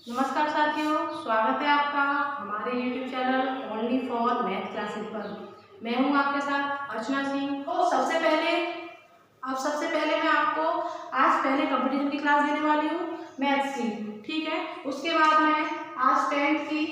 नमस्कार साथियों, स्वागत है आपका हमारे YouTube channel only for math classes पर। मैं हूं आपके साथ अर्चना सिंह। सबसे पहले मैं आपको आज पहले कंपटीशन की क्लास देने वाली हूं मैथ्स की, ठीक है। उसके बाद मैं आज 10th की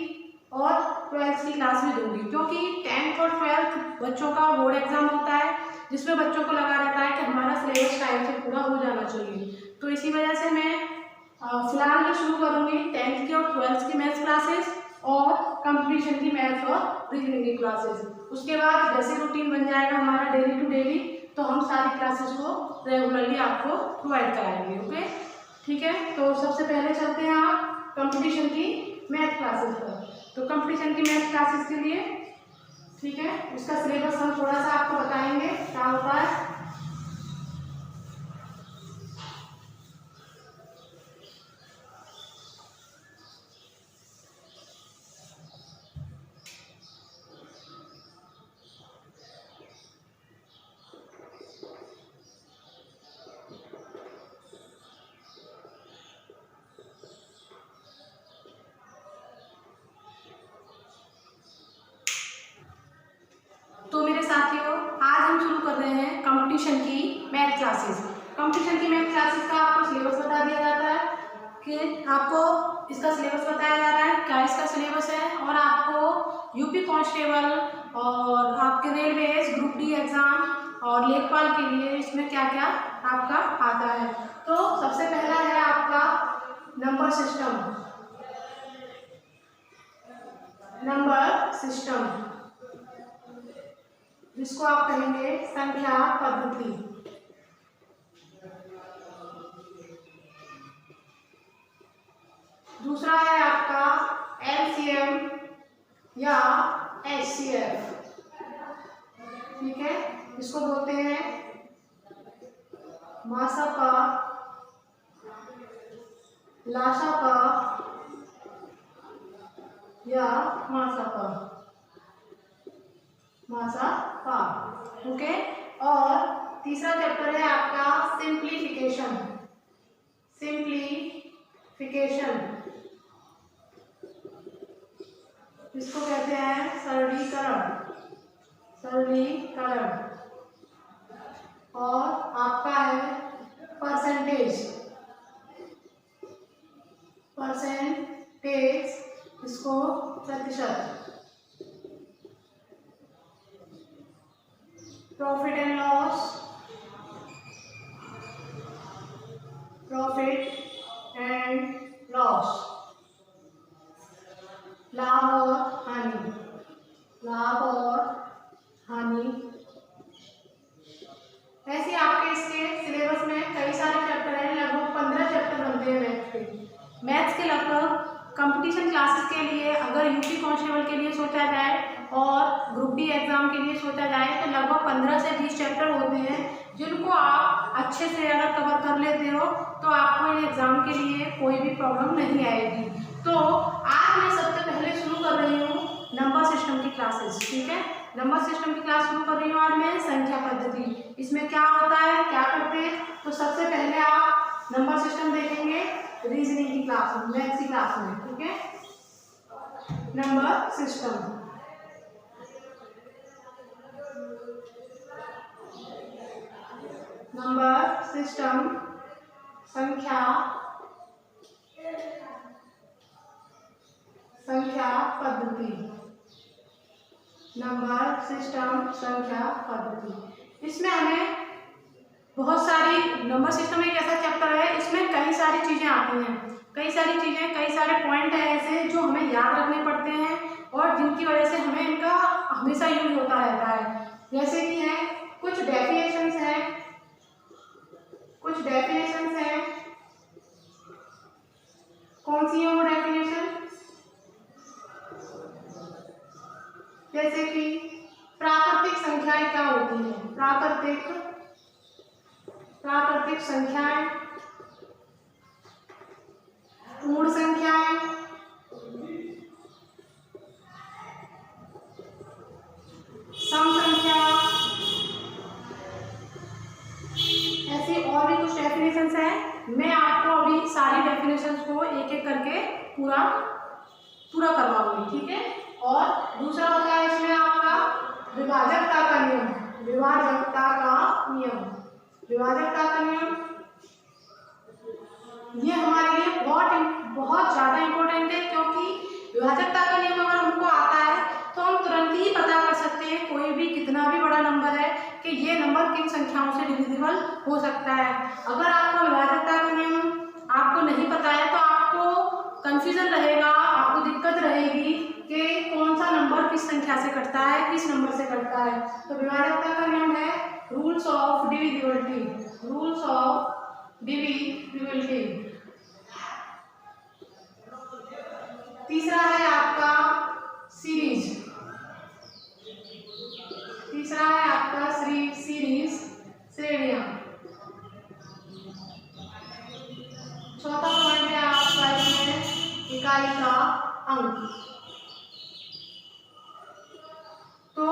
और 12th की क्लास भी दूंगी, क्योंकि 10th और 12th बच्चों का बोर्ड एग्जाम होता है, जिसमें बच्चों को लगा रहता है कि हमारा सिलेबस टाइम से पूरा हो जाना चाहिए। तो इसी वजह से मैं फिलहाल मैं शुरू करूंगी 10th की और 12th की मैथ्स क्लासेस और कंपटीशन की मैथ्स और रीजनिंग की क्लासेस। उसके बाद जैसे रूटीन बन जाएगा हमारा डेली टू डेली, तो हम सारी क्लासेस को रेगुलरली आपको प्रोवाइड कराएंगे। ओके, ठीक है। तो सबसे पहले चलते हैं आप कंपटीशन की मैथ क्लासेस पर। तो कंपटीशन की मैथ क्लासेस के लिए, ठीक है, उसका सिलेबस हम थोड़ा सा आपको बताएंगे क्या होता है। तो मेरे साथियों, आज हम शुरू कर रहे हैं कंपटीशन की मैथ क्लासेस। कंपटीशन की मैथ क्लासेस का आपको सिलेबस बता दिया जाता है कि आपको इसका सिलेबस बताया जा रहा है, क्या इसका सिलेबस है, और आपको यूपी कांस्टेबल और आपके रेलवे ग्रुप डी एग्जाम और लेखपाल के लिए इसमें क्या क्या आपका आता है। तो सबसे पहला है आपका नंबर सिस्टम, जिसको आप कहेंगे संख्या पद्धति। दूसरा है आपका एलसीएम या एचसीएफ, ठीक है। इसको बोलते हैं मासापा, लासापा या मासापा, ओके। और तीसरा चैप्टर है आपका सिंप्लीफिकेशन, इसको कहते हैं सरलीकरण। और आपका है परसेंटेज, इसको प्रतिशत। प्रॉफिट एंड लॉस, लाभ और हानि। ऐसे आपके इसके सिलेबस में कई सारे चैप्टर हैं, लगभग 15 चैप्टर बनते हैं मैथ्स के लगभग कंपटीशन क्लासेस के लिए। अगर यूपी कांस्टेबल के लिए सोचा जाए और ग्रुप डी एग्जाम के लिए सोचा जाए तो लगभग 15 से 20 चैप्टर होते हैं, जिनको आप अच्छे से अगर कवर कर लेते हो तो आपको इन एग्जाम के लिए कोई भी प्रॉब्लम नहीं आएगी। तो आज मैं सबसे पहले शुरू कर रही हूँ नंबर सिस्टम की क्लासेस, ठीक है। नंबर सिस्टम की क्लास शुरू कर रही हूँ आज मैं संख्या पद्धति। इसमें क्या होता है, क्या करते हैं, तो सबसे पहले आप नंबर सिस्टम देखेंगे रीजनिंग की क्लास में, मैथ्स की क्लास में, ठीक है। नंबर सिस्टम, संख्या पद्धति, इसमें हमें बहुत सारी, नंबर सिस्टम एक ऐसा चैप्टर है, इसमें कई सारी चीजें आती हैं, कई सारे पॉइंट हैं ऐसे जो हमें याद रखने पड़ते हैं और जिनकी वजह से हमें इनका हमेशा यूज होता रहता है। जैसे कि है कुछ डेफिनेशंस हैं, कौन सी है वो डेफिनेशन, जैसे कि प्राकृतिक संख्याएं क्या होती हैं, प्राकृतिक संख्याएं, पूर्ण संख्याएं, सम संख्या, ऐसी और भी कुछ डेफिनेशंस हैं। मैं आपको अभी सारी डेफिनेशंस को एक एक करके पूरा पूरा करवाऊंगी, ठीक है। और दूसरा होता है इसमें आपका विभाजकता का नियम। विभाजकता का नियम, विभाजकता का नियम ये हमारे लिए बहुत ज़्यादा इम्पोर्टेंट है, क्योंकि विभाजकता का नियम अगर हमको आता है तो हम तुरंत ही पता कर सकते हैं कोई भी कितना भी बड़ा नंबर है कि ये नंबर किन संख्याओं से डिविजिबल हो सकता है। अगर आपको विभाजकता का नियम आपको नहीं पता है तो आपको कंफ्यूजन रहेगा, आपको दिक्कत रहेगी कि कौन सा नंबर किस संख्या से कटता है, किस नंबर से कटता है। तो विभाजकता का नियम है rules of divisibility, rules of divisibility. तीसरा है आपका सीरीज, तीसरा है आपका सीरीज, श्रेणियां। चौथा पॉइंट है आपका इसमें इकाई का अंक। तो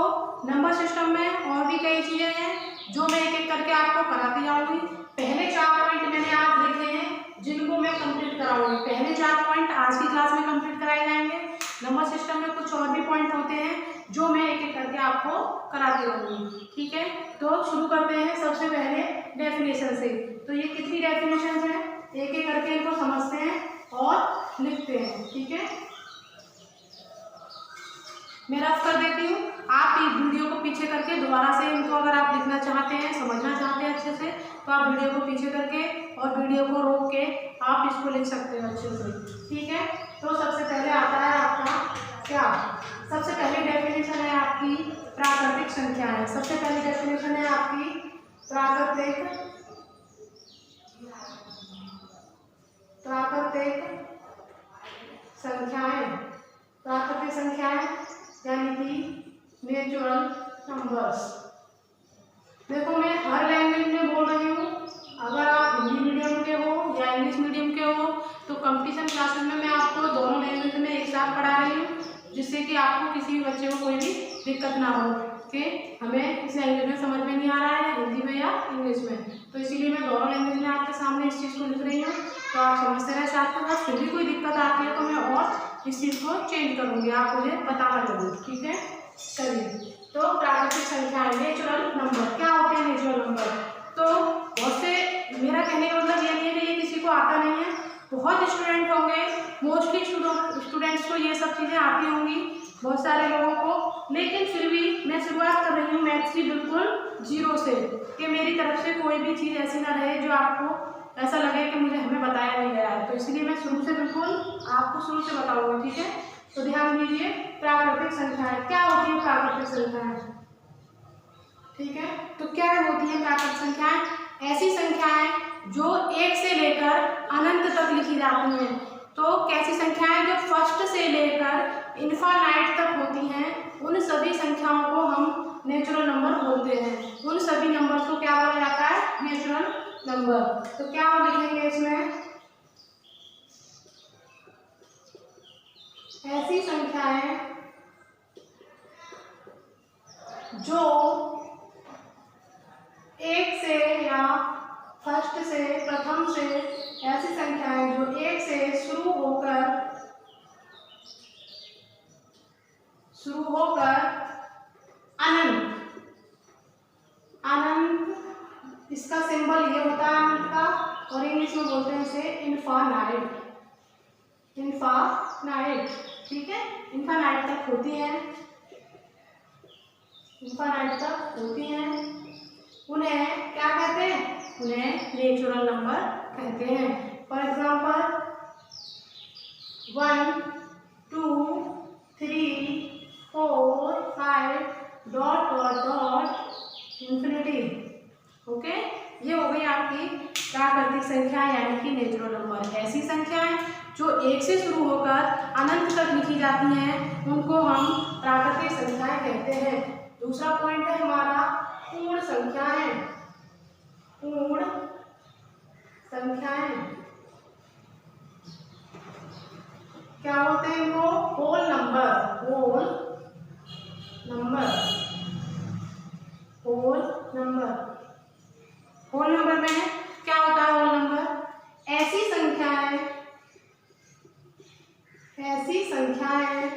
नंबर सिस्टम में और भी कई चीजें हैं जो मैं एक एक करके आपको कराती जाऊंगी। पहले 4 पॉइंट मैंने आप लिखे हैं जिनको मैं कंप्लीट कराऊंगी। पहले 4 पॉइंट आज की क्लास में कंप्लीट कराए जाएंगे। नंबर सिस्टम में कुछ और भी पॉइंट होते हैं जो मैं एक एक करके आपको कराती रहूंगी, ठीक है। तो शुरू करते हैं सबसे पहले डेफिनेशन से। तो ये कितनी डेफिनेशन है, एक एक करके इनको समझते हैं और लिखते हैं, ठीक है। मैं रफ कर देती हूँ, आप इस वीडियो को पीछे करके दोबारा से इनको अगर आप लिखना चाहते हैं, समझना चाहते हैं अच्छे से, तो आप वीडियो को पीछे करके और वीडियो को रोक के आप इसको लिख सकते हैं अच्छे से, ठीक है। तो सबसे पहले आता है आपका क्या, सबसे पहली डेफिनेशन है आपकी प्राकृतिक संख्याएं। सबसे पहली डेफिनेशन है आपकी प्राकृतिक संख्याएं। प्राकृतिक संख्याएं यानी कि नेचुरल नंबर्स। देखो मैं हर लैंग्वेज में बोल रही हूँ, अगर आप हिंदी मीडियम के हो या इंग्लिश मीडियम के हो तो कंपटीशन क्लासेस में मैं आपको दोनों लैंग्वेज में एक साथ पढ़ा रही हूँ, जिससे कि आपको किसी भी बच्चे को कोई भी दिक्कत ना हो कि हमें इस लैंग्वेज में समझ में नहीं आ रहा है, हिंदी में या इंग्लिश में। तो इसीलिए मैं दोनों लैंग्वेज में आपके सामने इस चीज़ को लिख रही हूँ, तो आप समझते रहे साथ के साथ। फिर भी कोई दिक्कत आती है तो मैं और इस चीज़ को चेंज करूँगी, आप मुझे बताना जरूर, ठीक है। चलिए, तो प्राकृतिक संख्याएं, नेचुरल नंबर। क्या होते हैं नेचुरल नंबर? तो बहुत से, मेरा कहने का मतलब ये नहीं है कि ये किसी को आता नहीं है, बहुत स्टूडेंट होंगे, मोस्टली स्टूडेंट्स को ये सब चीज़ें आती होंगी, बहुत सारे लोगों को। लेकिन फिर भी मैं शुरुआत कर रही हूँ मैथ्स की बिल्कुल जीरो से, कि मेरी तरफ से कोई भी चीज़ ऐसी ना रहे जो आपको ऐसा लगे कि मुझे हमें बताया नहीं गया है। तो इसलिए मैं शुरू से बिल्कुल आपको शुरू से बताऊँगी, ठीक है। तो ध्यान दीजिए, प्राकृतिक संख्याएं क्या होती है? प्राकृतिक संख्याएं, ठीक है। तो क्या होती है प्राकृतिक संख्याएं? ऐसी संख्याएं जो 1 से लेकर अनंत तक लिखी जाती हैं। तो कैसी संख्याएं? जो फर्स्ट से लेकर इनफाइनाइट तक होती हैं, उन सभी संख्याओं को हम नेचुरल नंबर बोलते हैं। उन सभी नंबर्स को क्या बोला जाता है? Natural number. तो क्या हम लिखेंगे इसमें? ऐसी संख्याएं जो 1 से या फर्स्ट से, प्रथम से, ऐसी संख्याएं जो 1 से शुरू होकर अनंत, इसका सिंबल ये होता है अनंत का, और इंग्लिश में बोलते हैं इसे इनफाइनाइट, ठीक है। इनफाइनाइट तक होती हैं, उन्हें क्या कहते हैं? उन्हें नेचुरल नंबर कहते हैं। For example 1, 2, 3, 4, 5 ... infinity. ओके, ये हो गई आपकी प्राकृतिक संख्या यानी कि नेचुरल नंबर। ऐसी संख्याएं जो 1 से शुरू होकर अनंत तक लिखी जाती हैं, उनको हम प्राकृतिक संख्याएं कहते हैं। दूसरा पॉइंट है हमारा पूर्ण संख्याएं। पूर्ण संख्याएं क्या बोलते हैं इनको? Whole number. होल नंबर में क्या होता है? होल नंबर ऐसी संख्याएं ऐसी संख्याएं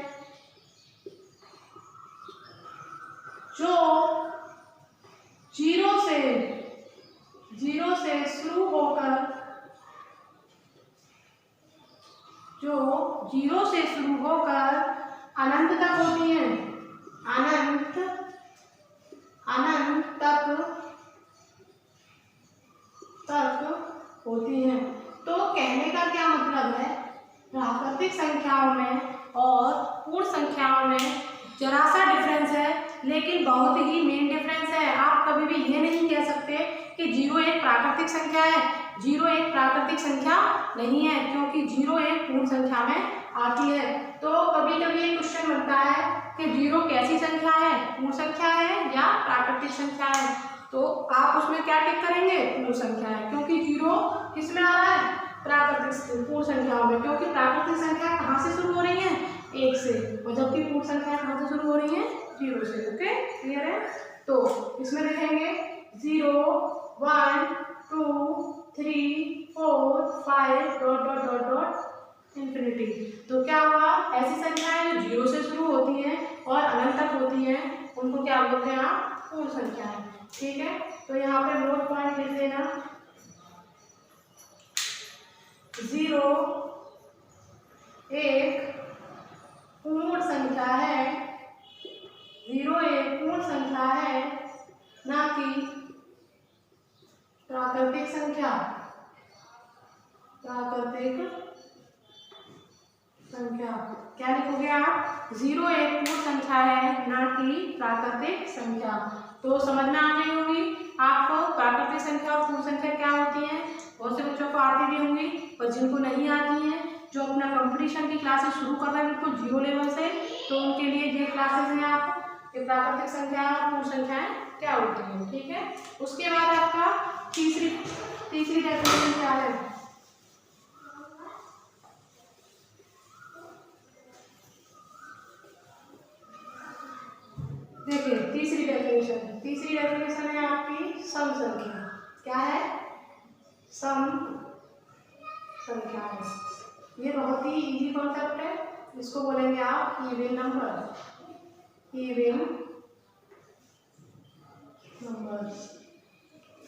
जो जीरो से शुरू होकर अनंत तक होती हैं, अनंत तक होती हैं। तो कहने का क्या मतलब है, प्राकृतिक संख्याओं में और पूर्ण संख्याओं में जरा सा डिफरेंस है, लेकिन बहुत ही मेन डिफरेंस है। आप कभी भी ये नहीं कह सकते कि जीरो एक प्राकृतिक संख्या है। जीरो एक प्राकृतिक संख्या नहीं है, क्योंकि जीरो एक पूर्ण संख्या में आती है। तो कभी कभी ये क्वेश्चन बनता है कि जीरो कैसी संख्या है, पूर्ण संख्या है या प्राकृतिक संख्या है। तो आप उसमें क्या टिक करेंगे, पूर्ण संख्या है, क्योंकि जीरो किसमें आ रहा है, प्राकृतिक पूर्ण संख्याओं में, क्योंकि प्राकृतिक संख्या कहाँ से शुरू हो रही है, एक से, और जबकि पूर्ण संख्या कहाँ से शुरू हो रही है, जीरो से। ओके, क्लियर है। तो इसमें लिखेंगे 0 1 2 3 4 5 dot dot dot dot infinity. तो क्या हुआ, ऐसी संख्याएं जो जीरो से शुरू होती हैं और अनंत तक होती हैं, उनको क्या बोलते हैं आप, पूर्ण संख्याएं। ठीक है, तो यहाँ पे नोट पॉइंट लिख देना। 0 एक पूर्ण संख्या है, 0 एक पूर्ण संख्या है, ना कि प्राकृतिक संख्या। प्राकृतिक संख्या क्या लिखोगे आप, 0 एक पूर्ण संख्या है, ना कि प्राकृतिक संख्या। तो समझ में आ गई होगी आपको प्राकृतिक संख्या और पूर्ण संख्या क्या होती है। बहुत से बच्चों को आती भी होंगी, पर जिनको नहीं आती हैं, जो अपना कंपटीशन की क्लासेस शुरू कर रहे हैं बिल्कुल जीरो लेवल से, तो उनके लिए ये क्लासेस हैं आप, ये प्राकृतिक संख्या और पूर्ण संख्याएं क्या होती हैं। ठीक है, उसके बाद आपका तीसरी डेफिनेशन क्या है, देखिए तीसरी डेफिनेशन है आपकी सम संख्या। क्या है, सम संख्या है। ये बहुत ही इजी कॉन्सेप्ट है, इसको बोलेंगे आप इवन नंबर।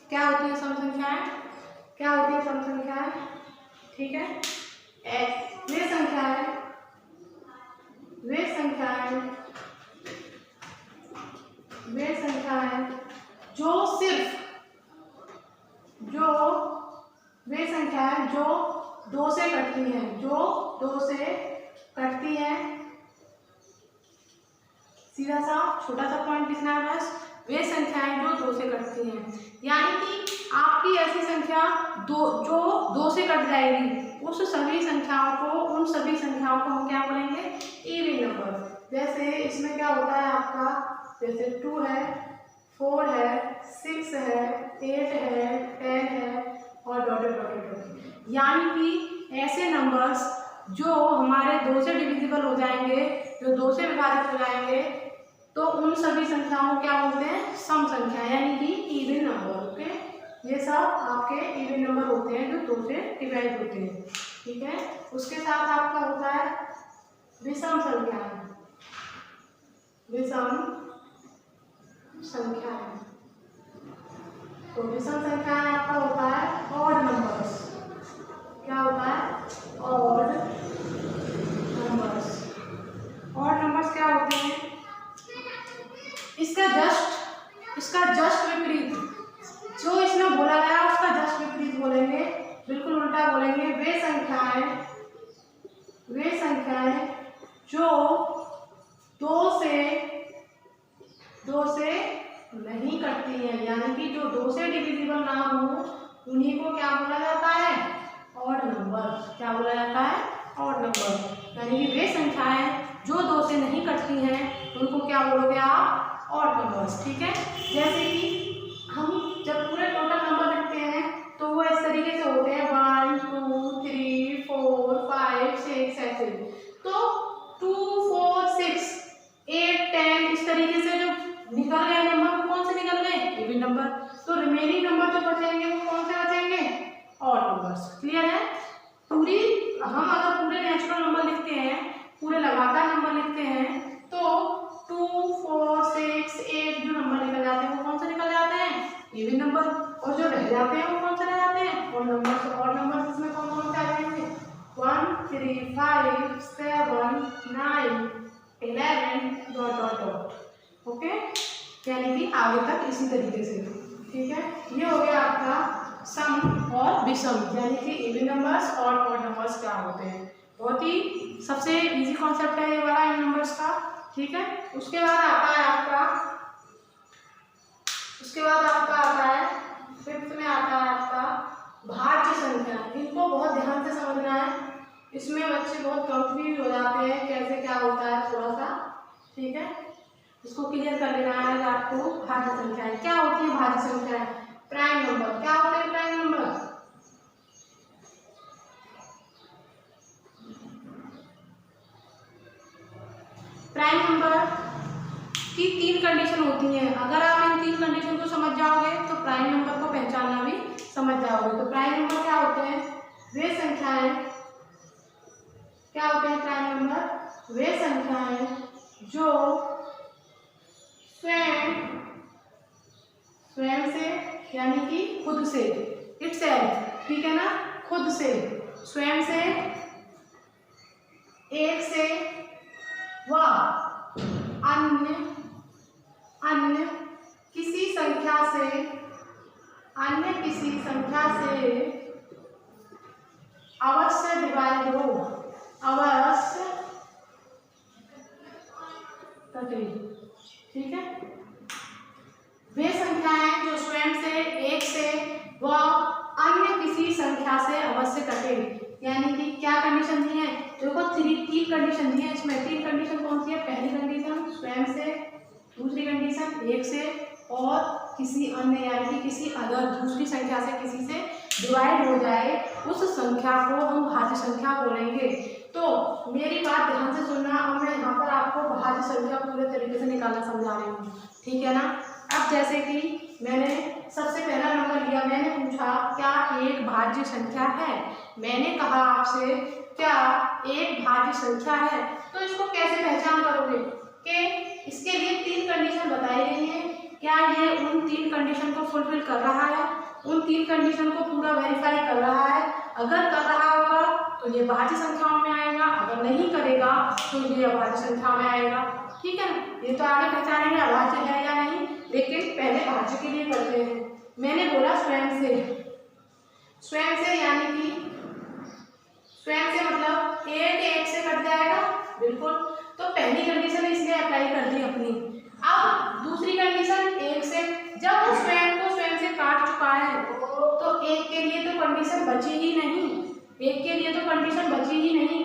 क्या होती है सम संख्याएं, ठीक है, वे संख्याएं जो दो से कटती हैं, सीधा सा छोटा सा पॉइंट लिखना है बस, वे संख्याएं जो दो से कटती हैं। यानी कि आपकी ऐसी संख्या जो दो से कट जाएगी, उन सभी संख्याओं को हम क्या बोलेंगे, इवन नंबर। जैसे इसमें क्या होता है आपका, जैसे 2 है, 4 है, 6 है, 8 है, 10 है और डॉट डॉट डॉट। यानी कि ऐसे नंबर्स जो हमारे दो से डिविजिबल हो जाएंगे, जो दो से विभाजित हो जाएंगे, तो उन सभी संख्याओं को क्या बोलते हैं, सम संख्या, यानी कि इवन नंबर। ओके, ये सब आपके इवन नंबर होते हैं जो दो से डिवाइड होते हैं। ठीक है, उसके साथ आपका होता है विषम संख्याएं। तो विषम संख्याएं आपका होता है ऑड नंबर्स। क्या होता है, ऑड नंबर्स क्या होते हैं, इसका जस्ट विपरीत, जो इसमें बोला गया उसका जस्ट विपरीत बोलेंगे, बिल्कुल उल्टा बोलेंगे। वे संख्याएं जो दो से नहीं कटती हैं, यानी कि जो दो से डिविजिबल ना हो, उन्हीं को क्या बोला जाता है, ऑड नंबर। क्या बोला जाता है, ऑड नंबर। यानी कि वे संख्याएं जो दो से नहीं कटती हैं, उनको क्या बोलोगे आप, ऑड नंबर्स। ठीक है, जैसे कि हम जब पूरे टोटल नंबर लिखते हैं तो वो इस तरीके से होते हैं 1 2 3 4 5 6 ऐसे। तो 2 4 6 8 10 इस तरीके से जो निकल गए नंबर, वो कौन से निकल गए, इवन नंबर। तो रिमेनिंग नंबर जो बचेंगे वो कौन से बचेंगे, ऑड नंबर्स। क्लियर है, हम अगर पूरे नेचुरल नंबर लिखते हैं, पूरे लगातार नंबर लिखते हैं, तो 2, 4, 6, 8 जो नंबर निकल जाते हैं वो कौन से निकल जाते हैं? Even number. और जो रह जाते हैं वो कौन से रह जाते हैं? और नंबर इसमें कौन कौन से आ जाएंगे? 1, 3, 5, 7, 9, 11 डॉट डॉट डॉट। ओके, यानी कि आगे तक इसी तरीके से। ठीक है, ये हो गया आपका सम और विषम, यानी कि इवन नंबर्स और ऑड नंबर्स क्या होते हैं। बहुत ही सबसे इजी कॉन्सेप्ट है ये वाला इन नंबर्स का। ठीक है, उसके बाद आता है फिफ्थ में आता है आपका भाज्य संख्या। इनको बहुत ध्यान से समझना है, इसमें बच्चे बहुत कंफ्यूज हो जाते हैं कैसे क्या होता है थोड़ा सा। ठीक है, इसको क्लियर कर लेना है आपको। भाज्य संख्याएं क्या होती है? भाज्य संख्याएं प्राइम नंबर। क्या होते हैं प्राइम नंबर? प्राइम नंबर की 3 कंडीशन होती हैं। अगर आप इन 3 कंडीशन को समझ जाओगे तो प्राइम नंबर को पहचानना भी समझ जाओगे। तो प्राइम नंबर क्या होते हैं? वे संख्याएं, क्या होते हैं प्राइम नंबर? वे संख्याएं जो स्वयं से, यानी कि खुद से, इटसेल्फ, ठीक है ना, खुद से, स्वयं से, एक से व अन्य किसी संख्या से अवश्य डिवाइड हो, अवश्य कटे। ठीक है, वे संख्याएं जो स्वयं से, एक से व अन्य किसी संख्या से अवश्य कटे। यानी कि क्या कंडीशन दी है? देखो 3 कंडीशन दी है इसमें। 3 कंडीशन कौन सी है? पहली कंडीशन स्वयं से, दूसरी कंडीशन एक से, और किसी अन्य यानी कि किसी अदर दूसरी संख्या से किसी से डिवाइड हो जाए, उस संख्या को हम भाज्य संख्या बोलेंगे। तो मेरी बात ध्यान से सुनना, और मैं यहाँ पर आपको भाज्य संख्या पूरे तरीके से निकालना समझा रही हूँ। ठीक है ना। अब जैसे कि मैंने सबसे पहला नंबर लिया, मैंने पूछा क्या एक भाज्य संख्या है? मैंने कहा आपसे क्या एक भाज्य संख्या है? तो इसको कैसे पहचान करोगे कि इसके लिए 3 कंडीशन बताई गई है, क्या ये उन 3 कंडीशन को फुलफिल कर रहा है, उन 3 कंडीशन को पूरा वेरीफाई कर रहा है? अगर कर रहा होगा तो ये भाज्य संख्याओं में आएगा, अगर नहीं करेगा तो ये अभाज्य संख्या में आएगा। ठीक है, ये तो आगे पहचानेंगे अभाज्य है या नहीं, लेकिन पहले भाज्य के लिए करते हैं। मैंने बोला स्वयं से यानी कि स्वयं से मतलब एक से कट जाएगा, बिल्कुल। तो पहली कंडीशन इसने अप्लाई कर दी अपनी। अब दूसरी कंडीशन एक से, जब वो स्वयं को स्वयं से काट चुका है तो एक के लिए तो कंडीशन बची ही नहीं,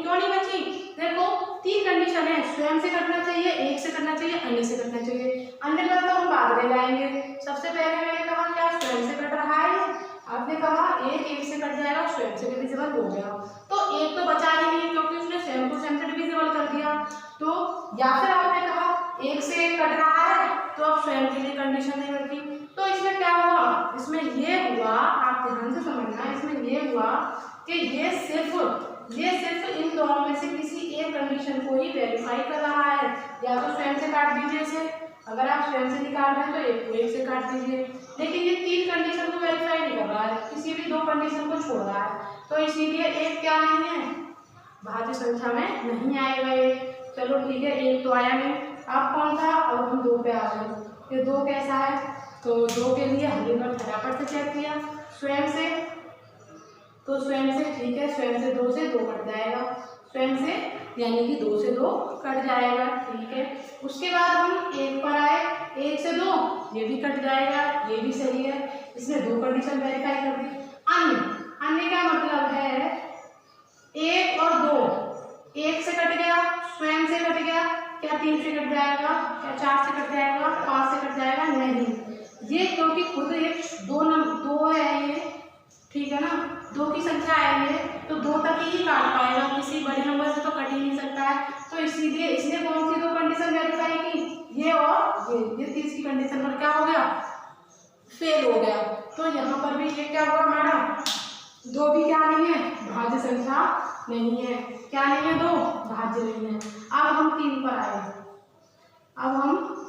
क्यों नहीं बची? देखो 3 कंडीशन है, स्वयं से कटना चाहिए, एक से कटना चाहिए, अन्य से कटना चाहिए। अन्य का तो हम बाद में लाएंगे। सबसे पहले मैंने कहा क्या स्वयं से कट रहा है, आपने कहा एक से कट जाएगा, स्वयं से डिविजिबल हो गया, तो एक तो बचा ही नहीं क्योंकि उसने स्वयं को स्वयं से डिविजिबल कर दिया। तो या फिर आपने कहा एक से कट रहा है तो अब स्वयं के लिए कंडीशन नहीं बनती। तो इसमें क्या हुआ? इसमें ये हुआ, आप ध्यान से समझना, इसमें ये हुआ कि ये सिर्फ इन दोनों में से किसी एक कंडीशन को ही वेरीफाई कर रहा है। या तो स्वयं से काट दीजिए इसे, अगर आप स्वयं से निकाल रहे हैं तो एक को एक से काट दीजिए, लेकिन ये 3 कंडीशन को वेरीफाई नहीं कर रहा है, किसी भी 2 कंडीशन को छोड़ रहा है, तो इसीलिए एक क्या नहीं है, भाज्य संख्या में नहीं आएगा ये। चलो ठीक है, एक तो आया नहीं। अब कौन था? अब हम 2 पे आ गए। ये 2 कैसा है? तो 2 के लिए हमने फटाफट से चेक किया स्वयं से, तो स्वयं से ठीक है, स्वयं से 2 से 2 कट जाएगा, स्वयं से यानी कि 2 से 2 कट जाएगा। ठीक है, उसके बाद हम 1 पर आए, 1 से 2 ये भी कट जाएगा, ये भी सही है, इसने 2 कंडीशन वेरीफाई कर दी। अन्य का मतलब है 1 और 2, 1 से कट गया, स्वयं से कट गया, क्या 3 से कट जाएगा, क्या 4 से कट जाएगा, 5 से कट जाएगा? नहीं, ये क्योंकि खुद एक 2 है ये, ठीक है ना, 2 की संख्या है ये, तो 2 तक ही काट पाएगा, किसी बड़े नंबर से तो कट ही नहीं सकता है। तो इसीलिए इसने कौन सी 2 कंडीशन वेरीफाई की? ये और ये तीसरी कंडीशन पर क्या हो गया? फेल हो गया। तो यहाँ पर भी ये क्या हुआ मैडम? 2 भी क्या नहीं है, भाज्य संख्या नहीं है। क्या नहीं है, 2 भाज्य नहीं है। अब हम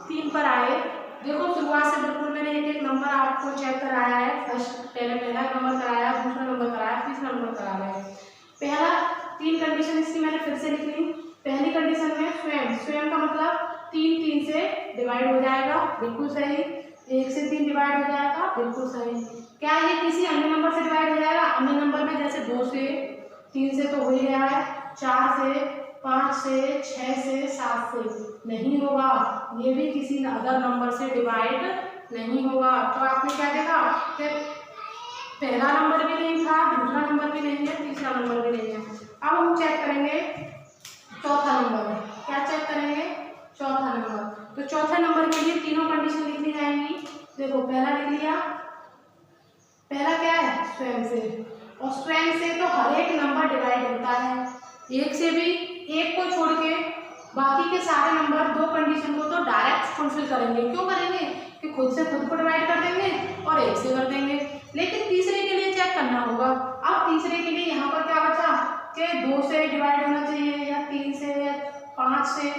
3 पर आए। देखो शुरुआत से बिल्कुल मैंने एक एक नंबर आपको चेक कराया है। पहला नंबर कराया, दूसरा नंबर कराया, तीसरा नंबर कराया है। पहला 3 कंडीशन इसकी मैंने फिर से लिख ली। पहली कंडीशन में स्वयं का मतलब 3 से डिवाइड हो जाएगा, बिल्कुल सही। 1 से 3 डिवाइड हो जाएगा, बिल्कुल सही। क्या ये किसी अन्य नंबर से डिवाइड हो जाएगा? अन्य नंबर में जैसे 2 से, 3 से तो हो ही गया है, 4 से, 5 से, 6 से, 7 से नहीं होगा। ये भी किसी अदर नंबर से डिवाइड नहीं होगा। तो आपने क्या देखा कि पहला नंबर भी नहीं था, दूसरा नंबर भी नहीं है, तीसरा नंबर भी नहीं है। अब हम चेक करेंगे चौथा नंबर। क्या चेक करेंगे? चौथा नंबर। तो चौथे नंबर के लिए तीनों कंडीशन लिखनी जाएंगी। देखो पहला लिख लिया। पहला क्या है? स्वयं से। और स्वयं से तो हर एक नंबर डिवाइड होता है। 1 से भी, 1 को छोड़ के बाकी के सारे नंबर 2 कंडीशन को तो डायरेक्ट फुलफिल करेंगे। क्यों करेंगे? कि खुद से खुद को डिवाइड कर देंगे और 1 से कर देंगे। लेकिन तीसरे के लिए चेक करना होगा। अब तीसरे के लिए यहाँ पर क्या बचा कि 2 से डिवाइड होना चाहिए, या 3 से, या 5 से,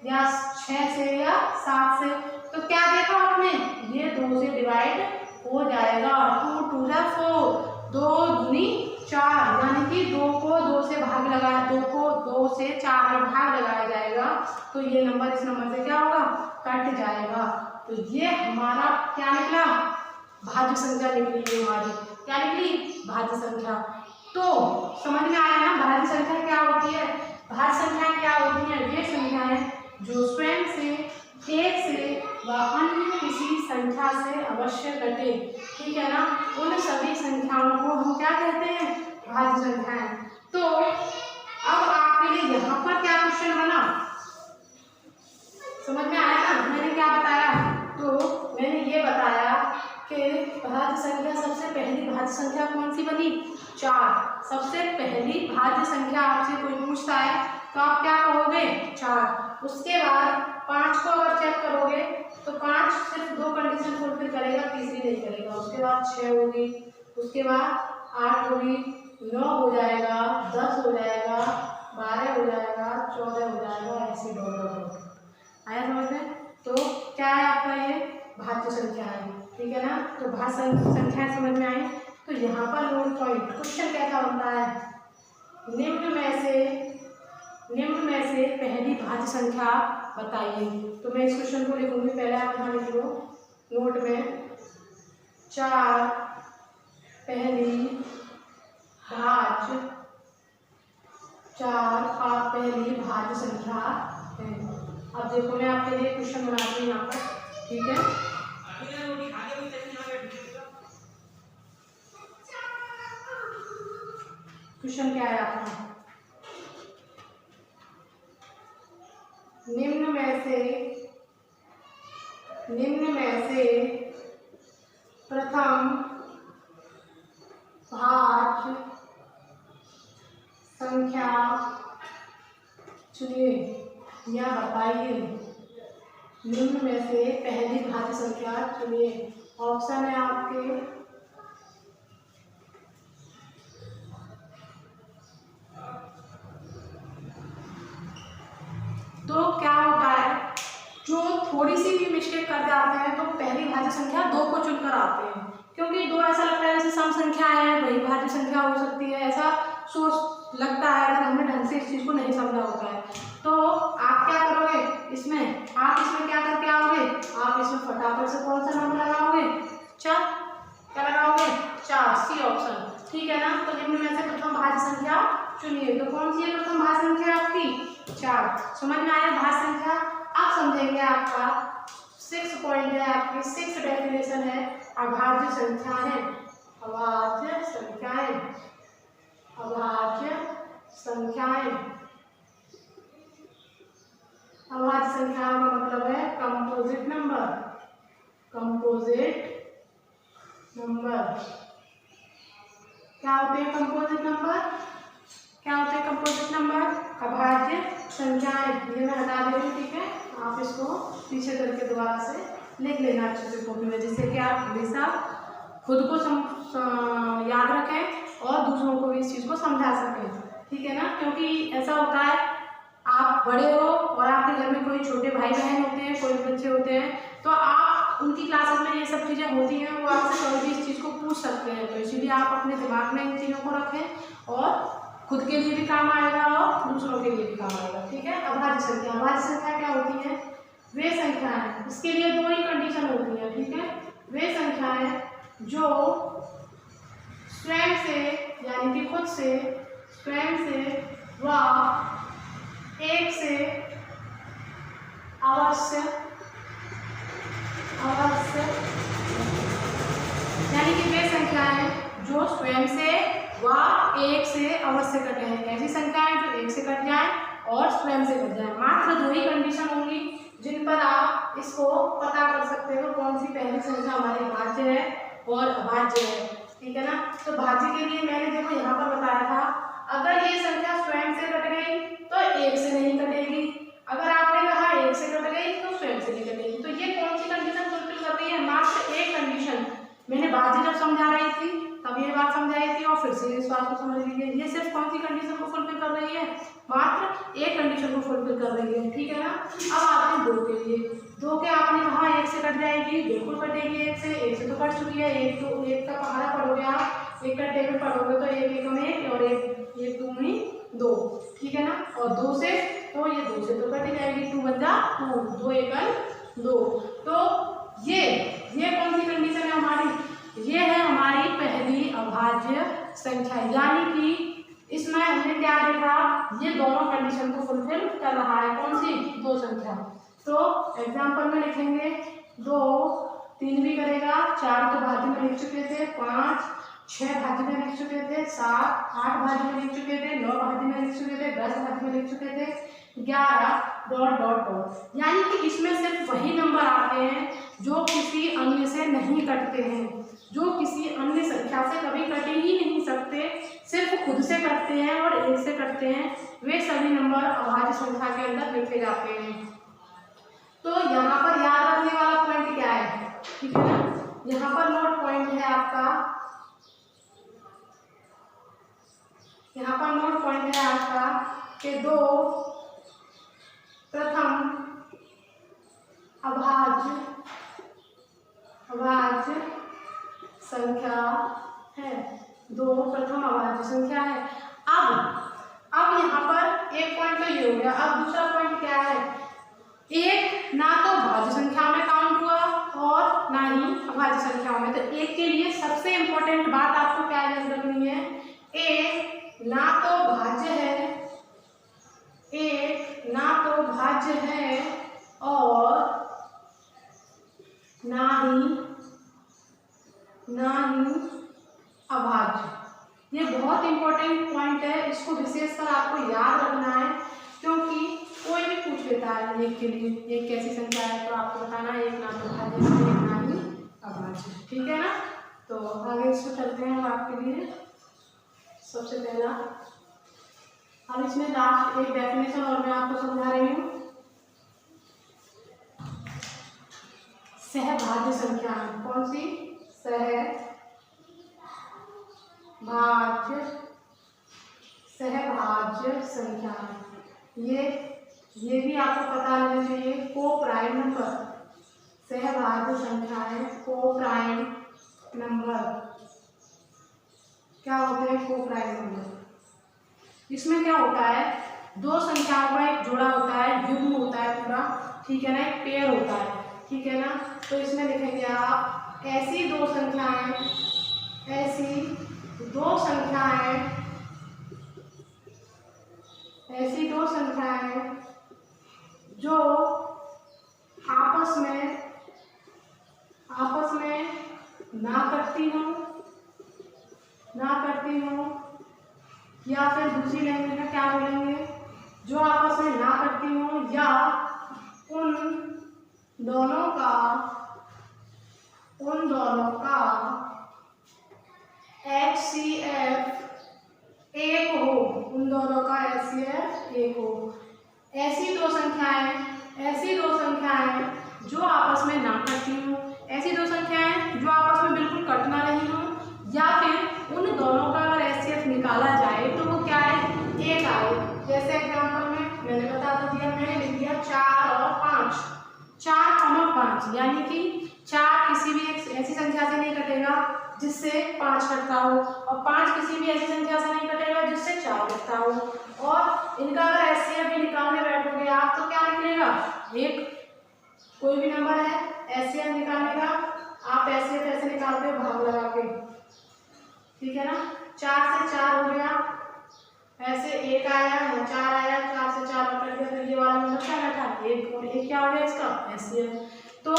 या 6 से, या 7 से। तो क्या देखा आपने? ये 2 से डिवाइड हो जाएगा। 2 2 जा 4, 2 दूनी 4, यानी कि 2 को 2 से भाग लगाया, 2 को 2 से 4 में भाग लगाया जाएगा। तो ये नंबर इस नंबर से क्या होगा? कट जाएगा। तो ये हमारा क्या निकला? भाज्य संख्या निकली हमारी। क्या निकली? भाज्य संख्या। तो समझ में आया ना भाज्य संख्या क्या होती है? भाज्य संख्या क्या होती है? वे संख्याएं जो स्वयं से, 1 से व अन्य किसी संख्या से अवश्य घटे। ठीक है ना? उन सभी संख्याओं को हम क्या कहते हैं? भाज्य संख्याएं। तो अब आपके लिए यहाँ पर क्या क्वेश्चन बना, समझ में आया ना? मैंने क्या बताया? तो मैंने ये बताया कि भाज्य संख्या, सबसे पहली भाज्य संख्या कौन सी बनी? 4। सबसे पहली भाज्य संख्या आपसे कोई पूछता है तो आप क्या कहोगे? 4। उसके बाद 5 को अगर चेक करोगे तो 5 सिर्फ 2 कंडीशन फुलफिल करेगा, तीसरी नहीं करेगा। उसके बाद 6 होगी, उसके बाद 8 होगी, 9 हो जाएगा, 10 हो जाएगा, 12 हो जाएगा, 14 हो जाएगा, ऐसे डॉट। आया समझ में? तो क्या है आपका ये? भाज्य संख्या है। ठीक है ना? तो भाज्य संख्या समझ में आई। तो यहाँ पर नोट पॉइंट क्वेश्चन कैसा बनता है? निम्न में से पहली भाज्य संख्या बताइए। तो मैं इस क्वेश्चन को लिखूंगी, पहले आप यहाँ लिख लो नोट में। 4 पहली भाज्य संख्या है। अब देखो मैं आपके लिए क्वेश्चन बनाती हूँ यहाँ पर। ठीक है? क्वेश्चन क्या है आपका? निम्न में से प्रथम भाज्य संख्या चुनिए या बताइए। निम्न में से पहली भाज्य संख्या चुनिए। ऑप्शन है आपके तो क्या होता है, जो थोड़ी सी भी मिस्टेक कर जाते हैं तो पहली भाज्य संख्या 2 को चुनकर आते हैं, क्योंकि 2 ऐसा लगता है जैसे सम संख्या है, वही भाज्य संख्या हो सकती है, ऐसा सोच लगता है अगर हमने ढंग से इस चीज़ को नहीं समझा होता है। तो आप क्या करोगे इसमें? आप इसमें क्या करके आओगे? आप इसमें फटाफट से कौन सा नंबर लगाओगे? 4। क्या लगाओगे? 4, सी ऑप्शन। ठीक है ना? तो निम्न में से प्रथम भाज्य संख्या चुनिए। तो कौन सी है प्रथम भाज्य संख्या आपकी? 4। समझ में आया भाज्य संख्या? आप समझेंगे आपका 6 पॉइंट है, आपकी 6 डेफिनेशन है अभाज्य संख्याएं। अभाज्य संख्याएं, अभाज्य संख्याएं। अभाज्य संख्याओं का मतलब है कंपोजिट नंबर। कंपोजिट नंबर क्या होते हैं? कंपोजिट नंबर क्या होते हैं? कंपोजिट नंबर अभाज्य संख्याएं। ये मैं हटा दे रही हूँ। ठीक है? आप इसको पीछे करके दोबारा से लिख लेना अच्छे से कॉपी में, जिससे कि आप हमेशा खुद को याद रखें और दूसरों को भी इस चीज़ को समझा सकें, ठीक है ना। क्योंकि ऐसा होता है आप बड़े हो और आपके घर में कोई छोटे भाई बहन होते हैं, कोई बच्चे होते हैं, तो आप उनकी क्लासेस में ये सब चीज़ें होती हैं, वो आपसे कभी भी इस चीज़ को पूछ सकते हैं। तो इसीलिए आप अपने दिमाग में इन चीज़ों को रखें और खुद के लिए भी काम आएगा और दूसरों के लिए भी काम आएगा, ठीक है। अभाज्य संख्या, अभाज्य संख्या क्या होती है? वे संख्याएं, इसके लिए दो ही कंडीशन होती है, ठीक है। वे संख्याएं जो स्वयं से यानी कि खुद से, स्वयं से व एक से अवश्य यानी कि वे संख्याएं जो स्वयं से व एक से अवश्य कटे हैं, ऐसी संख्याएं जो एक से कट जाए और स्वयं से कट जाए। मात्र दो ही कंडीशन होंगी जिन पर आप इसको पता कर सकते हो कौन सी पहली संख्या हमारी भाज्य है और अभाज्य है, ठीक है ना। तो भाज्य के लिए मैंने देखो यहाँ पर बताया था, अगर ये संख्या स्वयं से कट गई तो एक से नहीं कटेगी, अगर आपने कहा एक से कट गई तो स्वयं से नहीं कटेगी। तो ये कौन सी कंडीशन फुलफिल कर रही है? मात्र एक कंडीशन। मैंने भाज्य जब समझा रही थी तब ये बात समझाई थी और फिर से इस बात को समझ लीजिए, ये सिर्फ कौन सी कंडीशन को फुलफिल कर रही है? मात्र एक कंडीशन को फुलफिल कर रही है, ठीक है ना। अब आते हैं दो के लिए। दो के आपने कहा एक से कट जाएगी, बिल्कुल कटेगी एक से तो कट चुकी है, एक तो एक का पहाड़ा पढ़ोगे आप, एक का टेबल पढ़ोगे तो एक एक में एक और एक दो में दो, ठीक है ना। और दो से तो ये दो से तो कट जाएगी, टू बन जा टू, दो एकल दो। तो ये कौन सी कंडीशन है हमारी? ये है हमारी पहली अभाज्य संख्या, यानी कि इसमें हमने क्या देखा, ये दोनों कंडीशन को फुलफिल कर रहा है। कौन सी? दो संख्या। तो एग्जाम्पल में लिखेंगे, दो तीन भी करेगा, चार तो भाज्य में लिख चुके थे, पाँच छह भाज्य में लिख चुके थे, सात आठ भाज्य में लिख चुके थे, नौ भाज्य में लिख चुके थे, 10 भाज्य में लिख चुके थे, 11 डॉट डॉट डॉट। यानी कि इसमें सिर्फ वही नंबर आते हैं जो किसी अन्य से नहीं कटते हैं, जो किसी अन्य संख्या से कभी कट ही नहीं सकते, सिर्फ खुद से कटते हैं और एक से कटते हैं, वे सभी नंबर अभाज्य संख्या के अंदर लिखे जाते हैं। तो यहाँ पर याद रखने वाला पॉइंट क्या है, ठीक है ना। यहाँ पर नोट पॉइंट है आपका, यहाँ पर नोट पॉइंट है आपका कि दो प्रथम अभाज्य संख्या है, दो प्रथम अभाज्य संख्या है। अब यहाँ पर एक पॉइंट तो ये हो गया। अब दूसरा पॉइंट क्या है? एक ना तो भाज्य संख्या में काउंट हुआ और ना ही अभाज्य संख्याओं में। तो एक के लिए सबसे इंपॉर्टेंट बात आपको क्या याद रखनी है? एक ना तो भाज्य है, एक ना तो भाज्य है और ना ही अभाज्य। ये बहुत इंपॉर्टेंट पॉइंट है, इसको विशेषकर आपको याद रखना है, क्योंकि कोई भी पूछ लेता है एक के लिए, एक कैसी संख्या है, तो आपको बताना है एक ना तो भाज्य है, एक ना ही अभाज्य, ठीक है ना। तो आगे इसको चलते हैं आपके लिए। सबसे पहला, अब इसमें लास्ट एक डेफिनेशन और मैं आपको समझा रही हूँ। सहभाज्य संख्या कौन सी? सहभाज्य संख्या। ये भी आपको पता होना चाहिए। को प्राइम नंबर, सहभाज्य संख्याएं को प्राइम नंबर क्या होते हैं? को प्राइम नंबर। इसमें क्या होता है? दो संख्याओं का एक जोड़ा होता है, युग्म होता है पूरा, ठीक है ना, एक पेयर होता है, ठीक है ना। तो इसमें लिखेंगे आप ऐसी दो संख्याएं जो आपस में ना करती हो, या फिर दूसरी लैंग्वेज में क्या बोलेंगे, जो आपस में ना करती हो या उन दोनों का HCF एक हो, उन दोनों का HCF एक हो। ऐसी दो संख्याएं जो आपस में ना करती हो, ऐसी दो संख्याएं जो आपस में बिल्कुल कटना नहीं हो, या फिर उन दोनों का अगर जैसे एग्जाम्पल में मैंने बता तो दिया, मैंने लिख दिया 4 और 5, 4, 5, यानी कि 4 किसी भी एक ऐसी संख्या से नहीं कटेगा जिससे 5 कटता हो, और 5 किसी भी ऐसी संख्या से नहीं कटेगा जिससे 4 कटता हो। और इनका अगर एचसीएफ भी निकालने बैठोगे आप तो क्या निकलेगा, एक कोई भी नंबर है एचसीएफ निकालने का, आप एचसीएफ ऐसे निकालते हो भाग लगा के, ठीक है ना। 4 से 4 हो गया, ऐसे 1 आया, 4 आया, 4 से 4 कट गया, तो ये वाला नंबर क्या बैठा, 1, और 1 क्या हो गया इसका एचसीएफ। तो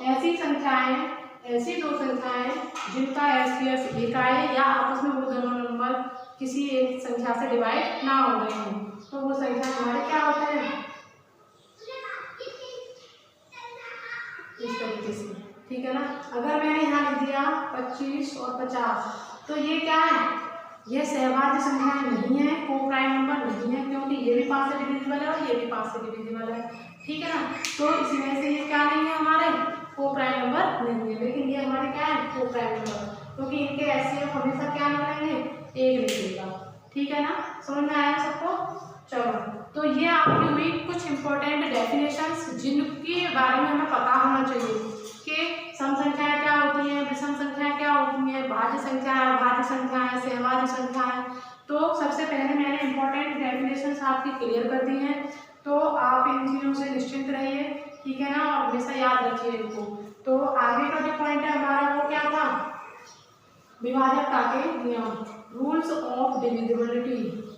ऐसी संख्याएं, ऐसी दो संख्याएं जिनका एचसीएफ 1 आए या आपस में वो दोनों नंबर किसी एक संख्या से डिवाइड ना हो रहे हों, तो वो संख्या हमारे क्या होते हैं, इस तरीके से, ठीक है ना। अगर मैंने यहाँ लिख दिया 25 और 50, तो ये क्या है, ये सहभाज्य संख्याएं नहीं है, को प्राइम नंबर नहीं है, क्योंकि ये भी 5 से डिविजिबल है और ये भी 5 से डिविजिबल है, ठीक है ना। तो इसमें से ये क्या नहीं है, हमारे को प्राइम नंबर नहीं है, लेकिन ये हमारे क्या है, को प्राइम नंबर, क्योंकि इनके एचसीएफ हमेशा क्या निकलेंगे, 1 निकलेगा, ठीक है ना। समझ में आया सबको। चलो, तो ये आपकी हुई कुछ इंपॉर्टेंट डेफिनेशंस जिनके बारे में हमें पता होना चाहिए कि सम संख्याएं क्या होती हैं, विषम संख्याएं क्या होती हैं, भाज्य संख्याएं, अभाज्य संख्याएं, सहभाज्य संख्याएं। तो सबसे पहले मैंने इंपॉर्टेंट डेफिनेशंस आपकी क्लियर कर दी हैं, तो आप इन चीज़ों से निश्चिंत रहिए, ठीक है ना, और हमेशा याद रखिए इनको। तो आगे का जो पॉइंट है हमारा वो क्या था, विभाजकता के नियम, रूल्स ऑफ डिविजिबिलिटी।